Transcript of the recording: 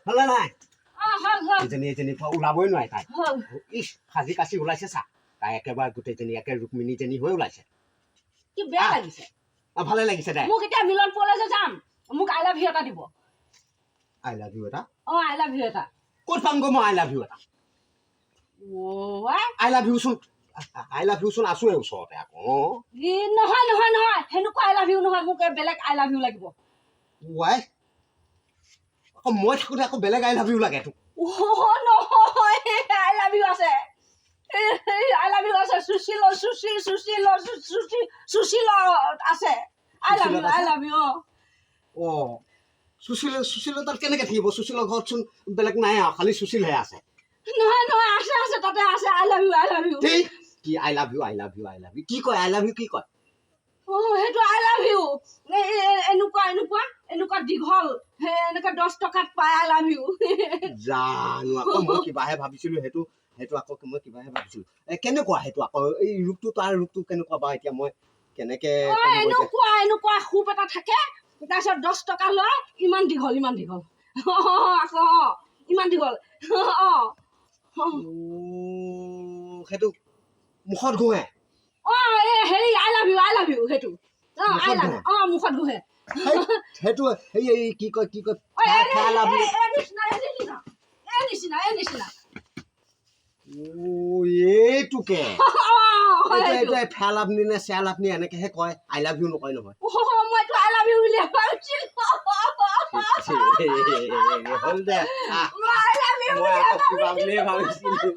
হ'লে নাই হ'ল এজনী ওলাবই নোৱাৰে তাই হ'ল ইচ সাজি কাচি ওলাইছে চা তাই একেবাৰে গোটেইজনী একে ৰুক্মিণীজনী হৈ ওলাইছে কি বেয়া লাগিছে ভালে লাগিছে দে মোক এতিয়া মিলনপুৰলৈ যে যাম মোক আই লাভ ইউ এটা দিব আই লাভ ইউ এটা আই লাভ ইউ এটা ক'ত পাম গৈ মই আই লাভ ইউ এটা আই লাভ ইউ চোন আছোৱে ওচৰতে আকৌ নহয় নহয় নহয় সেনেকুৱা আই লাভ ইউ নহয় মোক বেলেগ আই লাভ ইউ লাগিব ৱাই আকৌ মই থাকোঁতে আকৌ বেলেগ আই লাভ ইউ লাগে তোক নহয় আই লাভ ইউ আছে আই লাভ ইউ আছে সুশীল আছে আই লাভ ইউ সুশীল তাত কেনেকে থাকিব সুশীলৰ ঘৰত চোন বেলেগ নাই আৰু খালি সুশীলহে আছে নহয় আছে তাতে আছে আই লাভ ইউ কি আই লাভ ইউ কি কয় আই লাভ ইউ কি কয় সেইটো আই লাভ ইউ এনেকুৱা দীঘল এনেকুৱা 10 টকাত পায় আই লাভ ইউ জানো আকৌ মই কিবাহে ভাবিছিলো সেইটো আকৌ মই কিবাহে ভাবিছিলো কেনেকুৱা সেইটো আকৌ এই ৰূপটো তাৰ ৰূপটো কেনেকুৱা বা এতিয়া মই কেনেকে এনেকুৱা খুব এটা থাকে তাৰপিছত 10 টকা লয় ইমান দীঘল আকৌ ইমান দীঘল সেইটো মুখত ঘঁহে হেৰি আই লাভ ইউ সেইটো মুখত ঘঁহে সেইটো কি কয় নিচিনা এইটোকে ফেল আপনি নে চেল আপনি এনেকেহে কয় আই লাভ ইউ নকয় নহয় মইতো আই লাভ ইউ বুলি ভাবিছিলো হ'ল দে মই আকৌ কিবা বুলিয়ে ভাবিছিলো